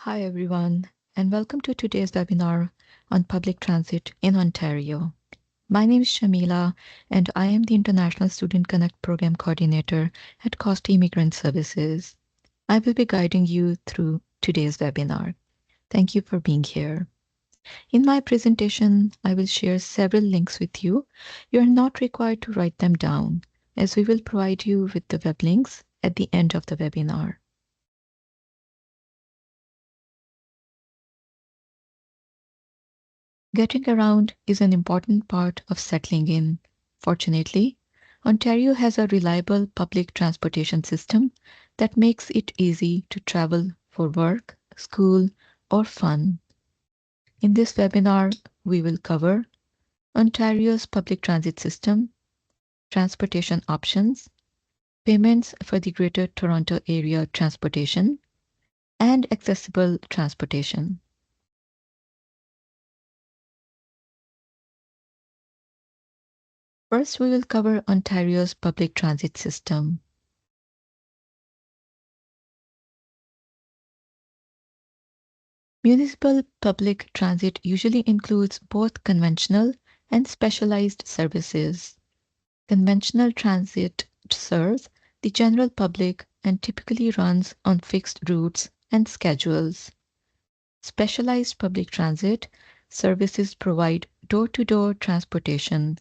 Hi, everyone, and welcome to today's webinar on public transit in Ontario. My name is Shamila, and I am the International Student Connect Program Coordinator at Costa Immigrant Services. I will be guiding you through today's webinar. Thank you for being here. In my presentation, I will share several links with you. You are not required to write them down, as we will provide you with the web links at the end of the webinar. Getting around is an important part of settling in. Fortunately, Ontario has a reliable public transportation system that makes it easy to travel for work, school, or fun. In this webinar, we will cover Ontario's public transit system, transportation options, payments for the Greater Toronto Area transportation, and accessible transportation. First, we will cover Ontario's public transit system. Municipal public transit usually includes both conventional and specialized services. Conventional transit serves the general public and typically runs on fixed routes and schedules. Specialized public transit services provide door-to-door transportation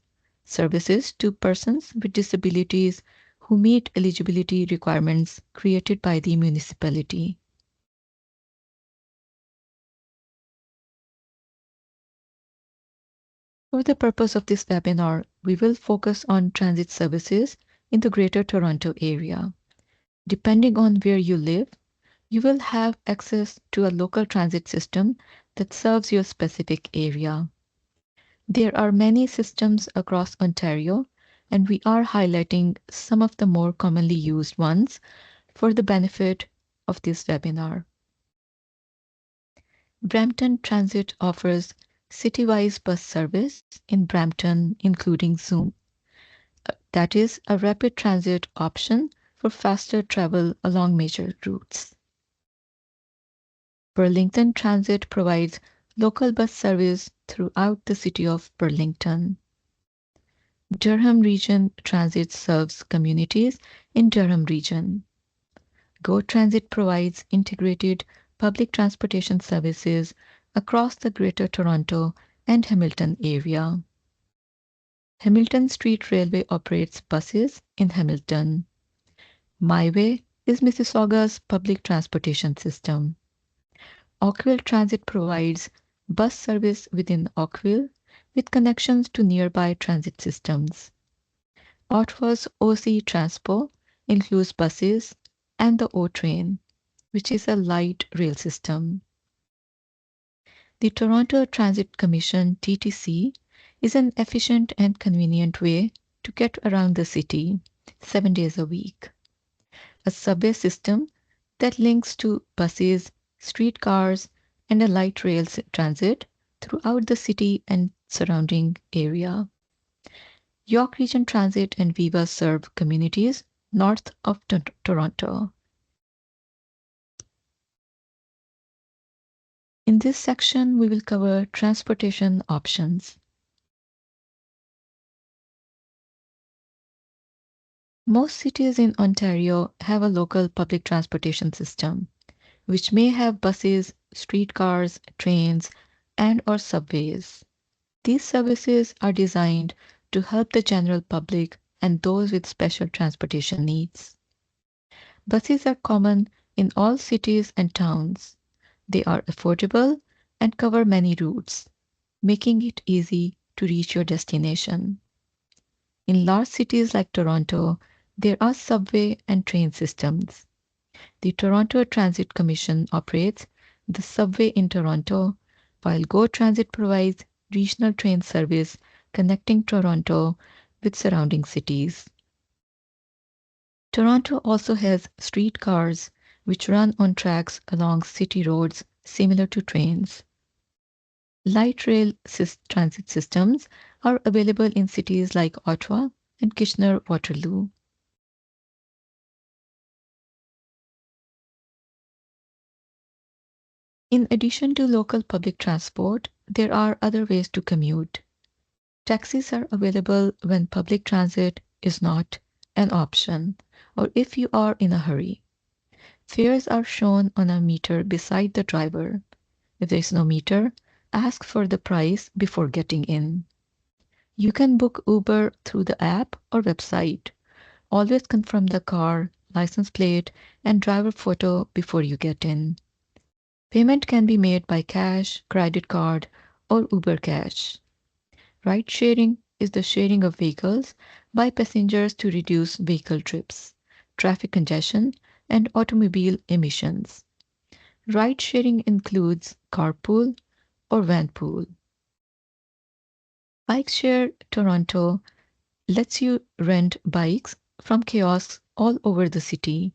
services to persons with disabilities who meet eligibility requirements created by the municipality. For the purpose of this webinar, we will focus on transit services in the Greater Toronto Area. Depending on where you live, you will have access to a local transit system that serves your specific area. There are many systems across Ontario, and we are highlighting some of the more commonly used ones for the benefit of this webinar. Brampton Transit offers city-wise bus service in Brampton, including Zoom. That is a rapid transit option for faster travel along major routes. Burlington Transit provides local bus service throughout the city of Burlington. Durham Region Transit serves communities in Durham Region. GO Transit provides integrated public transportation services across the Greater Toronto and Hamilton area. Hamilton Street Railway operates buses in Hamilton. MyWay is Mississauga's public transportation system. Oakville Transit provides bus service within Oakville with connections to nearby transit systems. Ottawa's OC Transpo includes buses and the O Train, which is a light rail system. The Toronto Transit Commission (TTC) is an efficient and convenient way to get around the city 7 days a week. A subway system that links to buses, streetcars, and a light rail transit throughout the city and surrounding area. York Region Transit and Viva serve communities north of Toronto. In this section, we will cover transportation options. Most cities in Ontario have a local public transportation system, which may have buses, streetcars, trains, and/or subways. These services are designed to help the general public and those with special transportation needs. Buses are common in all cities and towns. They are affordable and cover many routes, making it easy to reach your destination. In large cities like Toronto, there are subway and train systems. The Toronto Transit Commission operates the subway in Toronto, while GO Transit provides regional train service connecting Toronto with surrounding cities. Toronto also has streetcars which run on tracks along city roads similar to trains. Light rail transit systems are available in cities like Ottawa and Kitchener-Waterloo. In addition to local public transport, there are other ways to commute. Taxis are available when public transit is not an option or if you are in a hurry. Fares are shown on a meter beside the driver. If there is no meter, ask for the price before getting in. You can book Uber through the app or website. Always confirm the car, license plate, and driver photo before you get in. Payment can be made by cash, credit card, or Uber Cash. Ride sharing is the sharing of vehicles by passengers to reduce vehicle trips, traffic congestion, and automobile emissions. Ride sharing includes carpool or vanpool. Bikeshare Toronto lets you rent bikes from kiosks all over the city.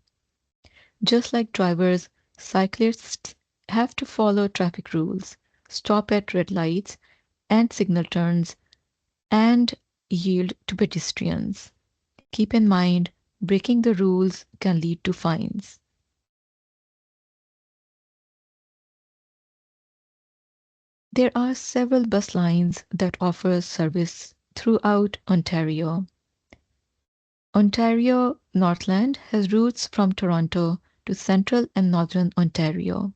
Just like drivers, cyclists have to follow traffic rules, stop at red lights and signal turns, and yield to pedestrians. Keep in mind, breaking the rules can lead to fines. There are several bus lines that offer service throughout Ontario. Ontario Northland has routes from Toronto to central and northern Ontario.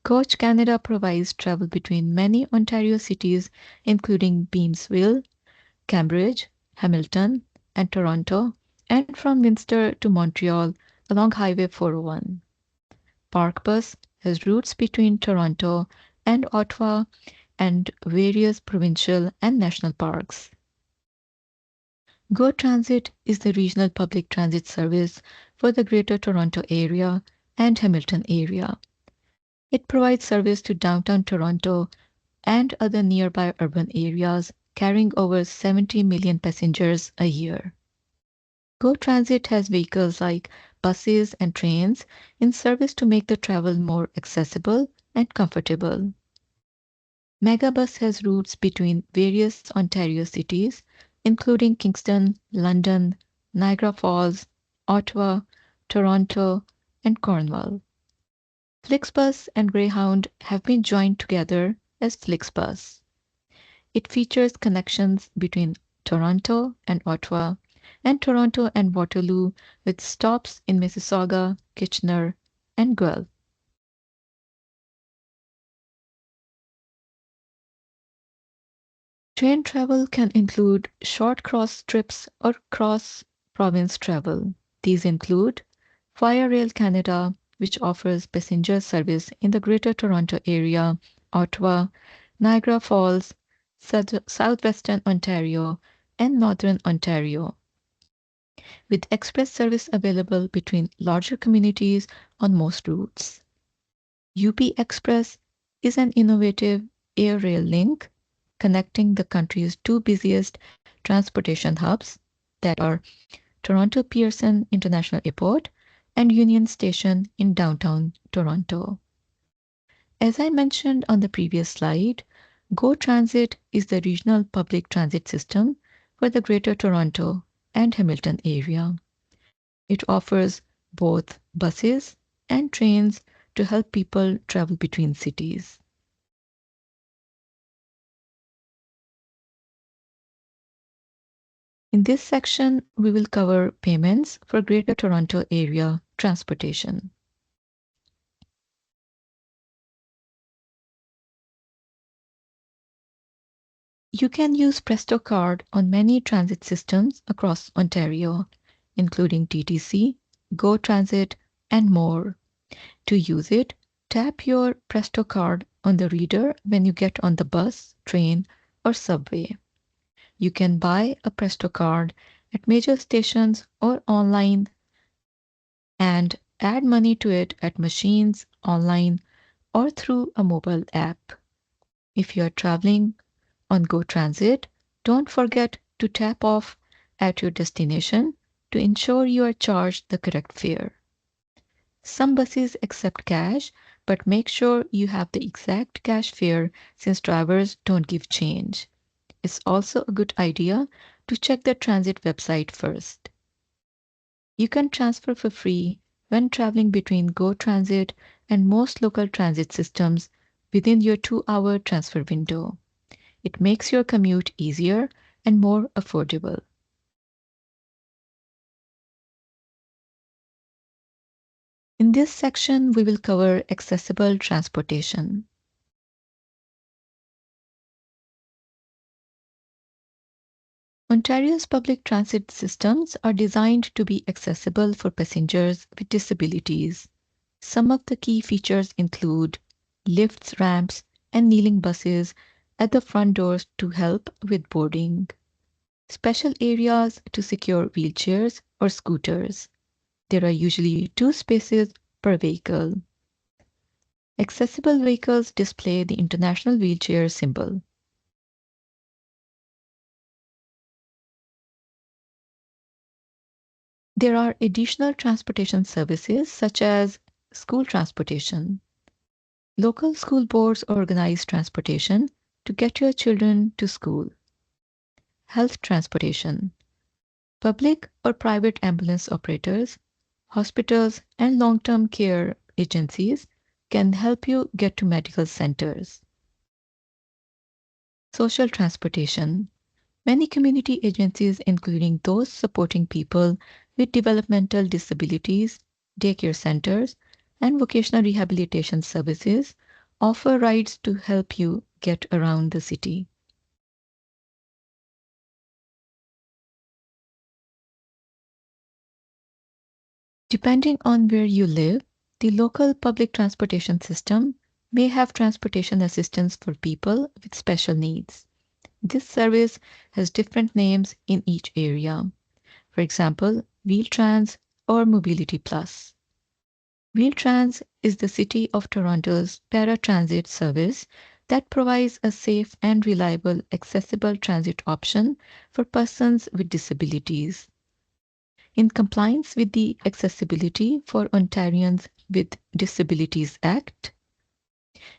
Coach Canada provides travel between many Ontario cities, including Beamsville, Cambridge, Hamilton, and Toronto, and from Windsor to Montreal along Highway 401. ParkBus has routes between Toronto and Ottawa and various provincial and national parks. GO Transit is the regional public transit service for the Greater Toronto Area and Hamilton area. It provides service to downtown Toronto and other nearby urban areas, carrying over 70 million passengers a year. GO Transit has vehicles like buses and trains in service to make the travel more accessible and comfortable. Megabus has routes between various Ontario cities, including Kingston, London, Niagara Falls, Ottawa, Toronto, and Cornwall. Flixbus and Greyhound have been joined together as Flixbus. It features connections between Toronto and Ottawa and Toronto and Waterloo with stops in Mississauga, Kitchener, and Guelph. Train travel can include short cross trips or cross province travel. These include Via Rail Canada, which offers passenger service in the Greater Toronto Area, Ottawa, Niagara Falls, southwestern Ontario, and northern Ontario, with express service available between larger communities on most routes. UP Express is an innovative air rail link connecting the country's two busiest transportation hubs, that are Toronto Pearson International Airport and Union Station in downtown Toronto. As I mentioned on the previous slide, GO Transit is the regional public transit system for the Greater Toronto and Hamilton area. It offers both buses and trains to help people travel between cities. In this section, we will cover payments for Greater Toronto Area transportation. You can use Presto Card on many transit systems across Ontario, including TTC, GO Transit, and more. To use it, tap your Presto Card on the reader when you get on the bus, train, or subway. You can buy a Presto Card at major stations or online and add money to it at machines, online, or through a mobile app. If you are traveling on GO Transit, don't forget to tap off at your destination to ensure you are charged the correct fare. Some buses accept cash, but make sure you have the exact cash fare since drivers don't give change. It's also a good idea to check the transit website first. You can transfer for free when traveling between GO Transit and most local transit systems within your 2-hour transfer window. It makes your commute easier and more affordable. In this section, we will cover accessible transportation. Ontario's public transit systems are designed to be accessible for passengers with disabilities. Some of the key features include lifts, ramps, and kneeling buses at the front doors to help with boarding, special areas to secure wheelchairs or scooters. There are usually 2 spaces per vehicle. Accessible vehicles display the International Wheelchair symbol. There are additional transportation services such as school transportation. Local school boards organize transportation to get your children to school. Health transportation. Public or private ambulance operators, hospitals, and long-term care agencies can help you get to medical centers. Social transportation. Many community agencies, including those supporting people with developmental disabilities, daycare centers, and vocational rehabilitation services, offer rides to help you get around the city. Depending on where you live, the local public transportation system may have transportation assistance for people with special needs. This service has different names in each area. For example, Wheeltrans or Mobility Plus. Wheeltrans is the City of Toronto's paratransit service that provides a safe and reliable accessible transit option for persons with disabilities. In compliance with the Accessibility for Ontarians with Disabilities Act,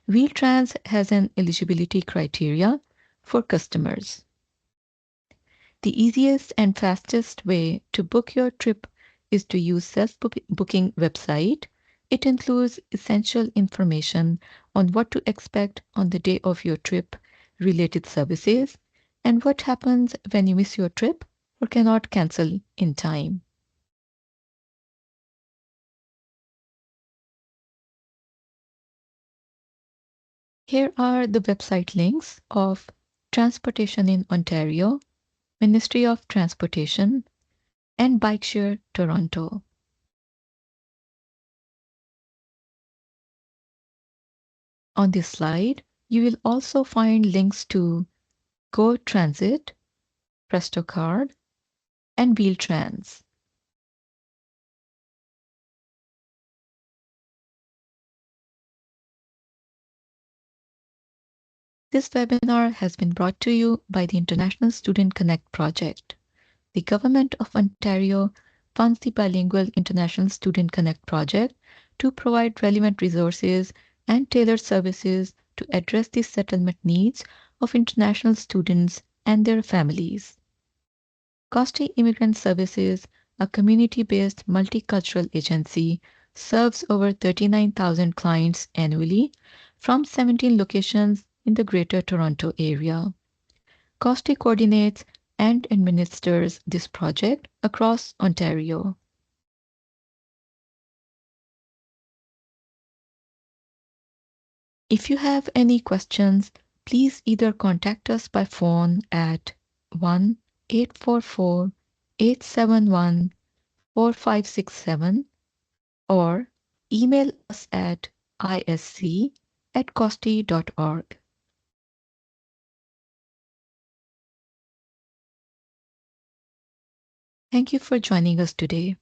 Wheeltrans has an eligibility criteria for customers. The easiest and fastest way to book your trip is to use self-booking website. It includes essential information on what to expect on the day of your trip, related services, and what happens when you miss your trip or cannot cancel in time. Here are the website links of Transportation in Ontario, Ministry of Transportation, and Bikeshare Toronto. On this slide, you will also find links to Go Transit, PrestoCard, and Wheeltrans. This webinar has been brought to you by the International Student Connect project. The Government of Ontario funds the Bilingual International Student Connect project to provide relevant resources and tailored services to address the settlement needs of international students and their families. Costi Immigrant Services, a community-based multicultural agency, serves over 39,000 clients annually from 17 locations in the Greater Toronto Area. Costi coordinates and administers this project across Ontario. If you have any questions, please either contact us by phone at 1-844-871-4567 or email us at isc@costi.org. Thank you for joining us today.